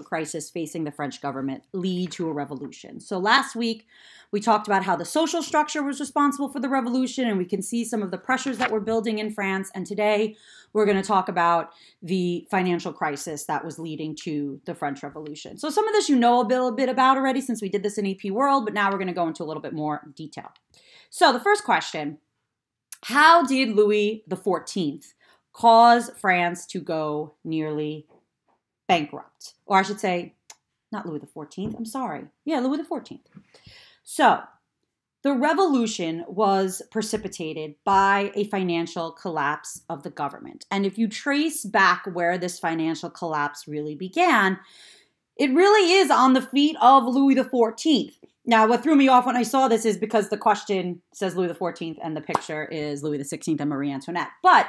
crisis facing the French government lead to a revolution. So last week, we talked about how the social structure was responsible for the revolution, and we can see some of the pressures that were building in France. And today, we're going to talk about the financial crisis that was leading to the French Revolution. So some of this you know a little bit about already since we did this in AP World, but now we're going to go into a little bit more detail. So the first question, how did Louis XIV cause France to go nearly bankrupt? Or I should say, not Louis XIV, I'm sorry. Yeah, Louis XIV. So, the revolution was precipitated by a financial collapse of the government. And if you trace back where this financial collapse really began, it really is on the feet of Louis XIV. Now, what threw me off when I saw this is because the question says Louis XIV and the picture is Louis XVI and Marie Antoinette. But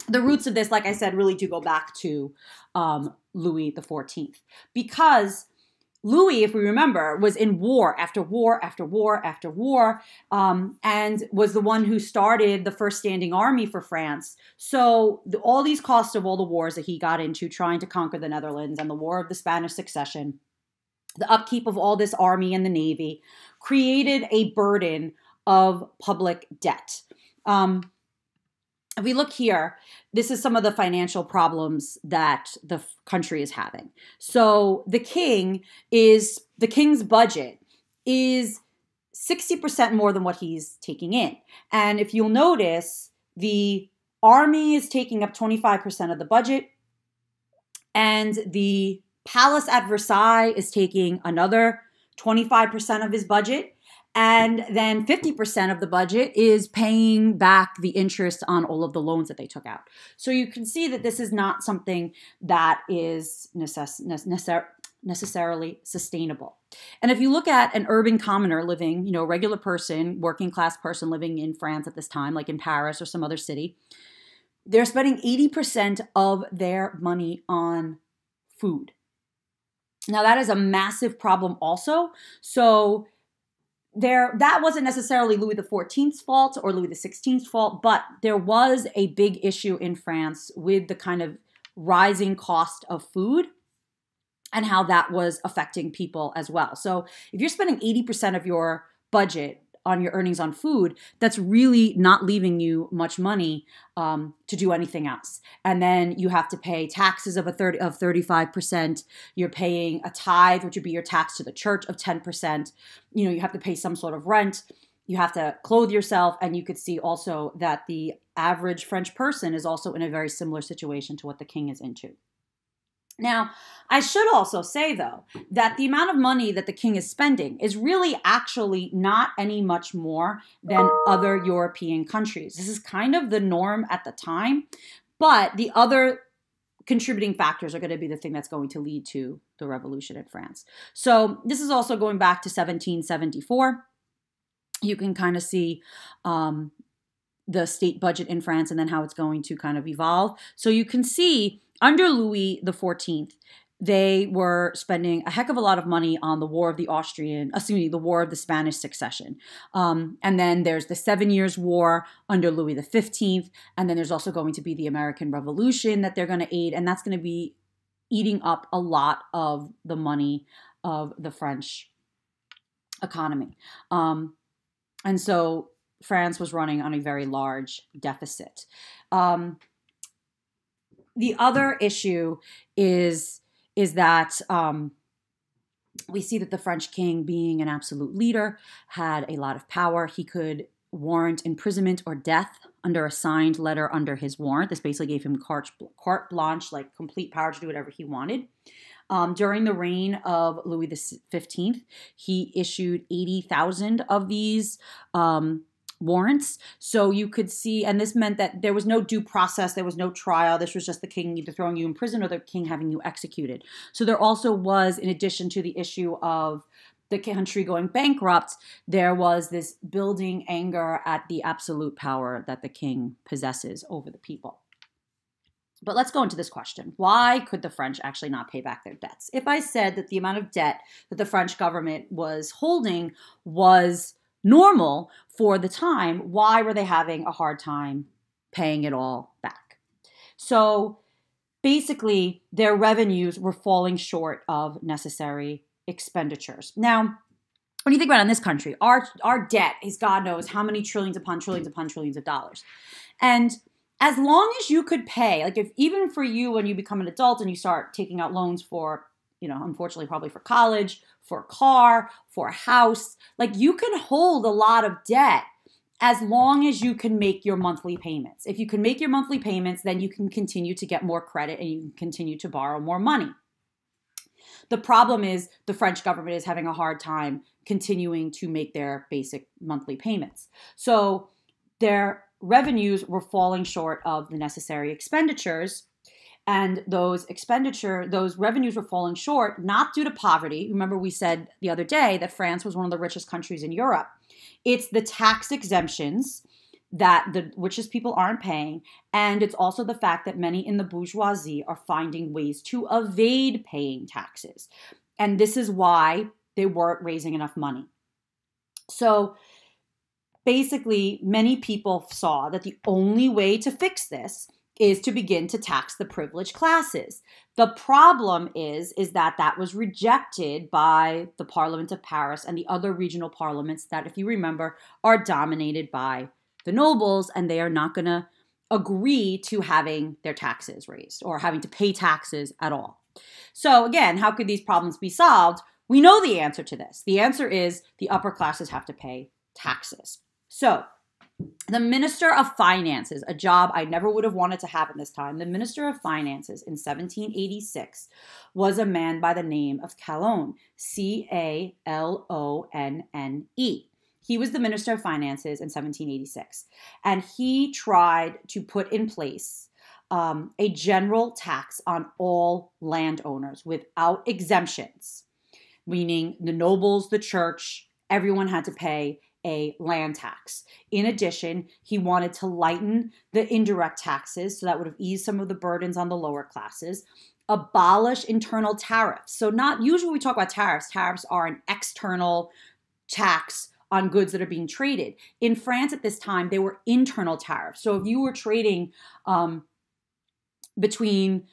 the roots of this, like I said, really do go back to Louis XIV. Because Louis, if we remember, was in war after war after war after war, and was the one who started the first standing army for France. So all these costs of all the wars that he got into trying to conquer the Netherlands and the War of the Spanish Succession, the upkeep of all this army and the navy, created a burden of public debt. If we look here, this is some of the financial problems that the country is having. So the king's budget is 60% more than what he's taking in. And if you'll notice, the army is taking up 25% of the budget, and the palace at Versailles is taking another 25% of his budget. And then 50% of the budget is paying back the interest on all of the loans that they took out. So you can see that this is not something that is necessarily sustainable. And if you look at an urban commoner living, regular person, working class person living in France at this time, like in Paris or some other city, they're spending 80% of their money on food. Now that is a massive problem also. So that wasn't necessarily Louis XIV's fault or Louis XVI's fault, but there was a big issue in France with the kind of rising cost of food and how that was affecting people as well. So if you're spending 80% of your budget on your earnings on food, that's really not leaving you much money to do anything else. And then you have to pay taxes of 35%. You're paying a tithe, which would be your tax to the church, of 10%. You have to pay some sort of rent. You have to clothe yourself. And you could see also that the average French person is also in a very similar situation to what the king is into. Now, I should also say, though, that the amount of money that the king is spending is really actually not any much more than other European countries. This is kind of the norm at the time, but the other contributing factors are going to be the thing that's going to lead to the revolution in France. So this is also going back to 1774. You can kind of see the state budget in France and then how it's going to kind of evolve. So you can see under Louis XIV, they were spending a heck of a lot of money on the War of the War of the Spanish Succession. And then there's the 7 Years' War under Louis XV. And then there's also going to be the American Revolution that they're going to aid. And that's going to be eating up a lot of the money of the French economy. And so France was running on a very large deficit. The other issue is that we see that the French king, being an absolute leader, had a lot of power. He could warrant imprisonment or death under a signed letter under his warrant. This basically gave him carte blanche, like complete power to do whatever he wanted. During the reign of Louis XV, he issued 80,000 of these warrants. So you could see, and this meant that there was no due process, there was no trial. This was just the king either throwing you in prison or the king having you executed. So there also was, in addition to the issue of the country going bankrupt, there was this building anger at the absolute power that the king possesses over the people. But let's go into this question. Why could the French actually not pay back their debts? If I said that the amount of debt that the French government was holding was normal for the time, why were they having a hard time paying it all back? So basically their revenues were falling short of necessary expenditures. Now, when you think about it in this country, our debt is God knows how many trillions upon trillions upon trillions of dollars. And as long as you could pay, like if even for you when you become an adult and you start taking out loans for, unfortunately probably for college, for a car, for a house, like you can hold a lot of debt as long as you can make your monthly payments. If you can make your monthly payments, then you can continue to get more credit and you can continue to borrow more money. The problem is the French government is having a hard time continuing to make their basic monthly payments. So their revenues were falling short of the necessary expenditures. And those revenues were falling short, not due to poverty. Remember, we said the other day that France was one of the richest countries in Europe. It's the tax exemptions that the richest people aren't paying. And it's also the fact that many in the bourgeoisie are finding ways to evade paying taxes. And this is why they weren't raising enough money. So basically, many people saw that the only way to fix this is to begin to tax the privileged classes. The problem is that was rejected by the Parliament of Paris and the other regional parliaments that, if you remember, are dominated by the nobles, and they are not going to agree to having their taxes raised or having to pay taxes at all. So again, how could these problems be solved? We know the answer to this. The answer is the upper classes have to pay taxes. So the Minister of Finances, a job I never would have wanted to have in this time, the Minister of Finances in 1786 was a man by the name of Calonne, Calonne. He was the Minister of Finances in 1786, and he tried to put in place a general tax on all landowners without exemptions, meaning the nobles, the church, everyone had to pay a land tax. In addition, he wanted to lighten the indirect taxes, so that would have eased some of the burdens on the lower classes, abolish internal tariffs. So not usually we talk about tariffs. Tariffs are an external tax on goods that are being traded. In France at this time, they were internal tariffs. So if you were trading between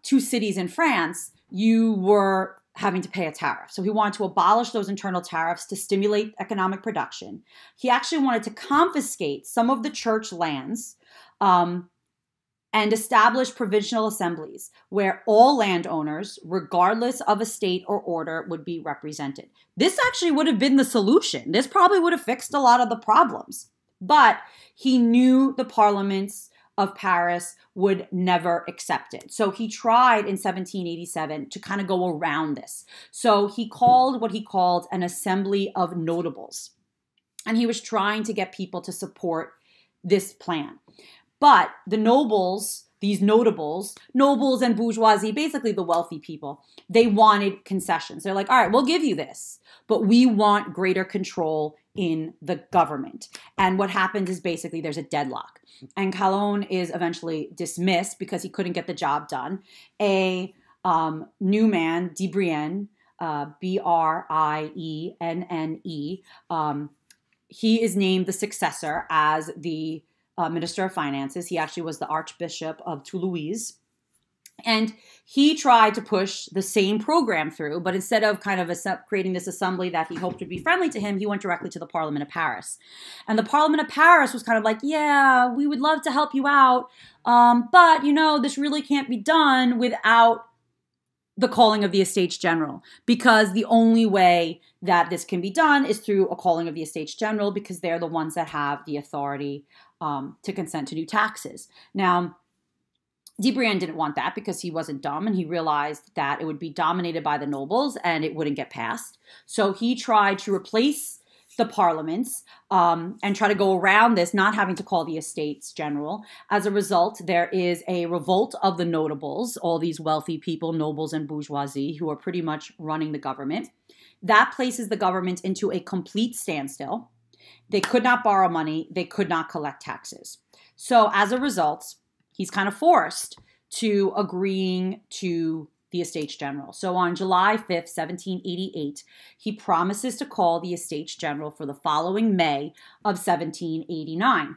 two cities in France, you were having to pay a tariff. So he wanted to abolish those internal tariffs to stimulate economic production. He actually wanted to confiscate some of the church lands and establish provincial assemblies where all landowners, regardless of estate or order, would be represented. This actually would have been the solution. This probably would have fixed a lot of the problems. But he knew the parliaments of Paris would never accept it. So he tried in 1787 to kind of go around this. So he called what he called an assembly of notables. And he was trying to get people to support this plan. But the nobles, these notables, nobles and bourgeoisie, basically the wealthy people, they wanted concessions. They're like, all right, we'll give you this, but we want greater control in the government. And what happens is basically there's a deadlock. And Calonne is eventually dismissed because he couldn't get the job done. A new man, Brienne, Brienne, he is named the successor as the Minister of Finances. He actually was the Archbishop of Toulouse. And he tried to push the same program through, but instead of kind of creating this assembly that he hoped would be friendly to him, he went directly to the Parliament of Paris. And the Parliament of Paris was kind of like, yeah, we would love to help you out, but, this really can't be done without the calling of the Estates-General, because the only way that this can be done is through a calling of the Estates-General, because they're the ones that have the authority to consent to new taxes. Now, Brienne didn't want that because he wasn't dumb, and he realized that it would be dominated by the nobles and it wouldn't get passed. So he tried to replace the parliaments and try to go around this, not having to call the Estates-General. As a result, there is a revolt of the notables, all these wealthy people, nobles and bourgeoisie, who are pretty much running the government. That places the government into a complete standstill. They could not borrow money. They could not collect taxes. So as a result, he's kind of forced to agreeing to the Estates-General. So on July 5th, 1788, he promises to call the Estates-General for the following May of 1789.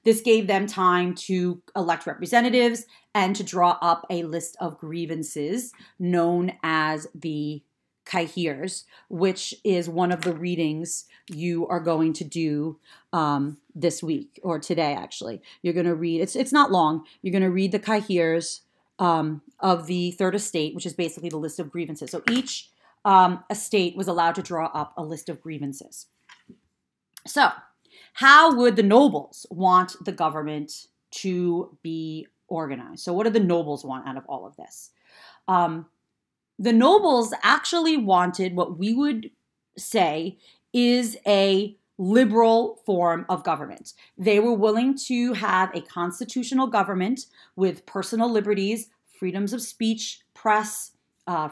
This gave them time to elect representatives and to draw up a list of grievances known as the Cahiers, which is one of the readings you are going to do this week, or today actually. You're going to read, it's not long, you're going to read the Cahiers of the Third Estate, which is basically the list of grievances. So each estate was allowed to draw up a list of grievances. So how would the nobles want the government to be organized? So what do the nobles want out of all of this? The nobles actually wanted what we would say is a liberal form of government. They were willing to have a constitutional government with personal liberties, freedoms of speech, press,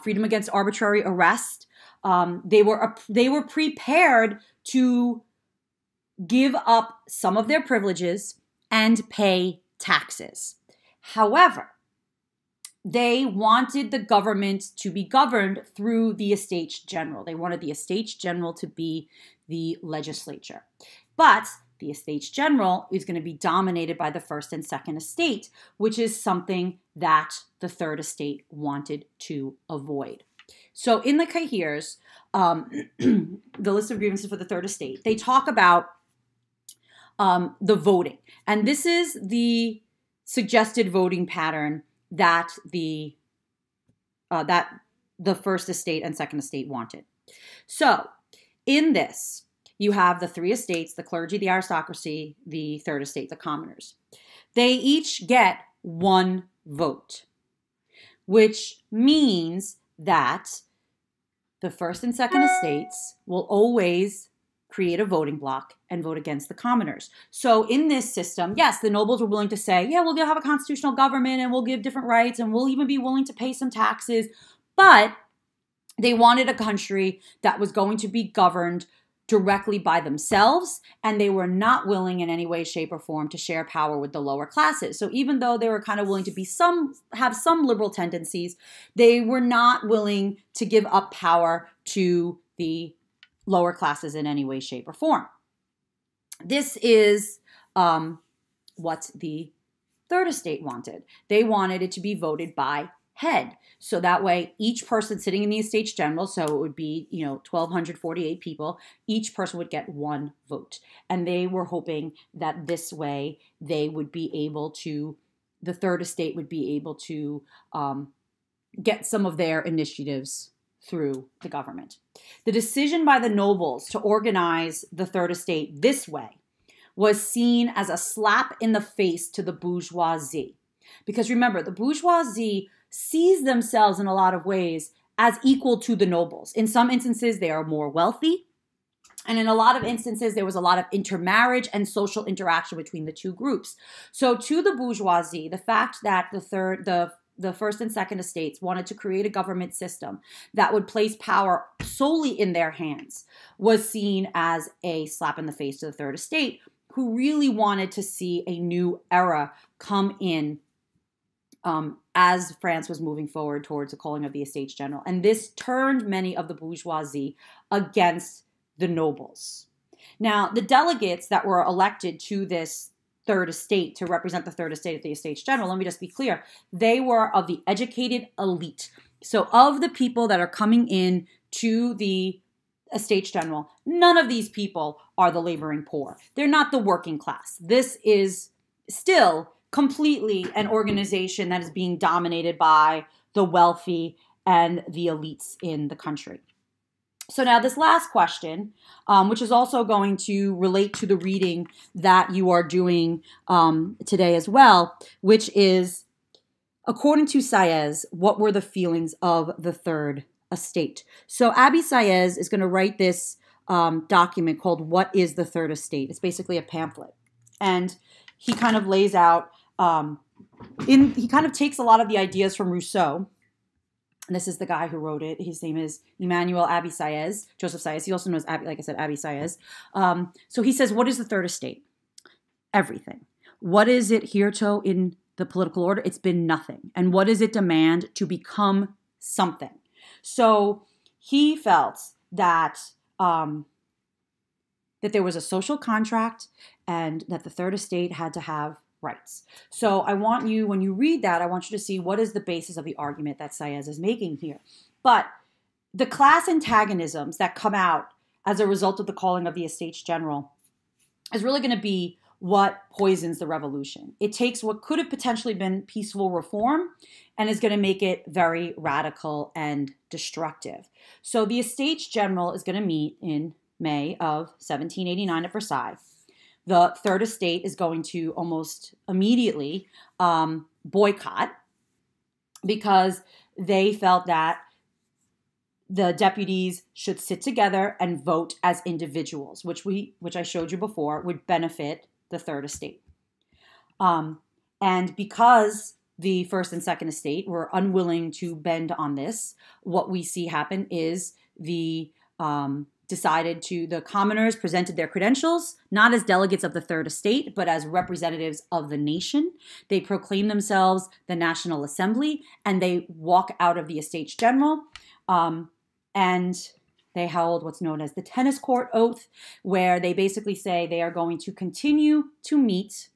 freedom against arbitrary arrest. They were prepared to give up some of their privileges and pay taxes. However, they wanted the government to be governed through the EstatesGeneral. They wanted the EstatesGeneral to be the legislature. But the EstatesGeneral is going to be dominated by the First and Second Estate, which is something that the Third Estate wanted to avoid. So in the Cahiers, the list of grievances for the Third Estate, they talk about the voting. And this is the suggested voting pattern that the First Estate and Second Estate wanted. So in this, you have the three estates, the clergy, the aristocracy, the Third Estate, the commoners. They each get one vote, which means that the First and Second Estates will always create a voting block and vote against the commoners. So in this system, yes, the nobles were willing to say, yeah, we'll have a constitutional government and we'll give different rights and we'll even be willing to pay some taxes. But they wanted a country that was going to be governed directly by themselves, and they were not willing in any way, shape, or form to share power with the lower classes. So even though they were kind of willing to have some liberal tendencies, they were not willing to give up power to the lower classes in any way, shape, or form. This is what the Third Estate wanted. They wanted it to be voted by head. So that way, each person sitting in the EstatesGeneral, so it would be, 1,248 people, each person would get one vote. And they were hoping that this way they would be able to, the Third Estate would be able to get some of their initiatives through the government. The decision by the nobles to organize the Third Estate this way was seen as a slap in the face to the bourgeoisie. Because remember, the bourgeoisie sees themselves in a lot of ways as equal to the nobles. In some instances, they are more wealthy. And in a lot of instances, there was a lot of intermarriage and social interaction between the two groups. So to the bourgeoisie, the fact that the First and Second Estates wanted to create a government system that would place power solely in their hands was seen as a slap in the face to the Third Estate, who really wanted to see a new era come in as France was moving forward towards the calling of the EstatesGeneral. And this turned many of the bourgeoisie against the nobles. Now, the delegates that were elected to this Third Estate to represent the Third Estate at the EstatesGeneral, let me just be clear, they were of the educated elite. So of the people that are coming in to the EstatesGeneral, none of these people are the laboring poor. They're not the working class. This is still completely an organization that is being dominated by the wealthy and the elites in the country. So now this last question, which is also going to relate to the reading that you are doing today as well, which is, according to Saez, what were the feelings of the Third Estate? So Abby Saez is going to write this document called What is the Third Estate? It's basically a pamphlet. And he kind of lays out, he kind of takes a lot of the ideas from Rousseau. And this is the guy who wrote it. His name is Emmanuel Abby Saez, Joseph Saez. He also knows, Abby, like I said, Abby Saez. So he says, what is the Third Estate? Everything. What is it hitherto in the political order? It's been nothing. And what does it demand to become something? So he felt that that there was a social contract and that the third estate had to have rights. So I want you, when you read that, I want you to see what is the basis of the argument that Saez is making here. But the class antagonisms that come out as a result of the calling of the Estates General is really going to be what poisons the revolution. It takes what could have potentially been peaceful reform and is going to make it very radical and destructive. So the Estates General is going to meet in May of 1789 at Versailles. The Third Estate is going to almost immediately boycott because they felt that the deputies should sit together and vote as individuals, which I showed you before would benefit the Third Estate. And because the First and Second Estate were unwilling to bend on this, what we see happen is the commoners presented their credentials, not as delegates of the Third Estate, but as representatives of the nation. They proclaim themselves the National Assembly, and they walk out of the Estates General, and they held what's known as the tennis court oath, where they basically say they are going to continue to meet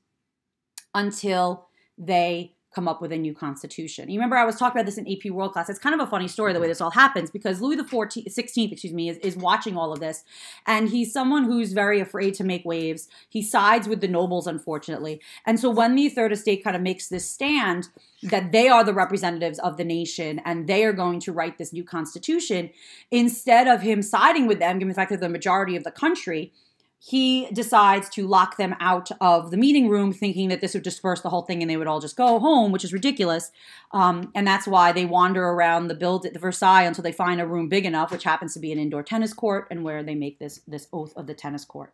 until they come up with a new constitution. You remember I was talking about this in AP World class. It's kind of a funny story the way this all happens, because Louis XVI, is watching all of this, and he's someone who's very afraid to make waves. He sides with the nobles, unfortunately. And so when the Third Estate kind of makes this stand that they are the representatives of the nation and they are going to write this new constitution, instead of him siding with them, given the fact that they're the majority of the country, he decides to lock them out of the meeting room, thinking that this would disperse the whole thing and they would all just go home, which is ridiculous. And that's why they wander around the Versailles until they find a room big enough, which happens to be an indoor tennis court, and where they make this oath of the tennis court.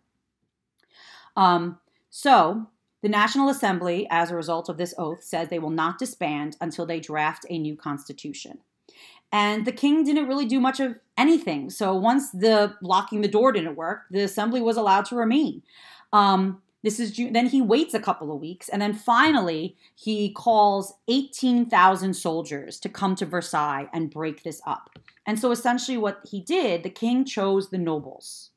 So the National Assembly, as a result of this oath, says they will not disband until they draft a new constitution. And the king didn't really do much of anything. So once the locking the door didn't work, the assembly was allowed to remain. Then he waits a couple of weeks, and then finally he calls 18,000 soldiers to come to Versailles and break this up. And so essentially what he did, the king chose the nobles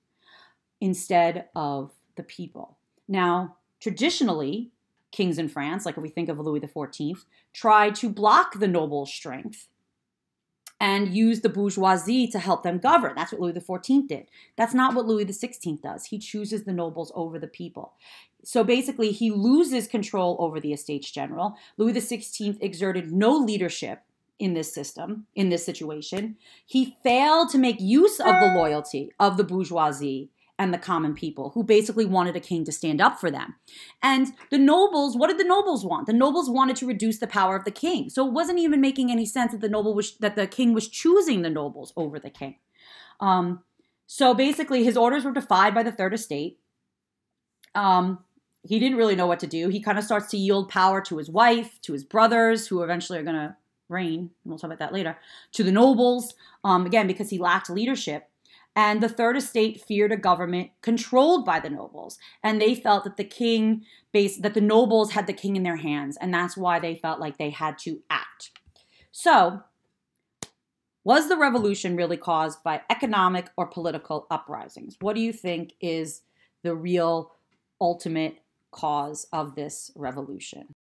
instead of the people. Now, traditionally, kings in France, like if we think of Louis XIV, tried to block the nobles' strength and use the bourgeoisie to help them govern. That's what Louis XIV did. That's not what Louis XVI does. He chooses the nobles over the people. So basically, he loses control over the Estates General. Louis XVI exerted no leadership in this system, in this situation. He failed to make use of the loyalty of the bourgeoisie and the common people, who basically wanted a king to stand up for them. And the nobles, what did the nobles want? The nobles wanted to reduce the power of the king. So it wasn't even making any sense that the king was choosing the nobles over the king. So basically, his orders were defied by the Third Estate. He didn't really know what to do. He kind of starts to yield power to his wife, to his brothers, who eventually are going to reign, and we'll talk about that later, to the nobles, again, because he lacked leadership. And the Third Estate feared a government controlled by the nobles. And they felt that that the nobles had the king in their hands. And that's why they felt like they had to act. So, was the revolution really caused by economic or political uprisings? What do you think is the real ultimate cause of this revolution?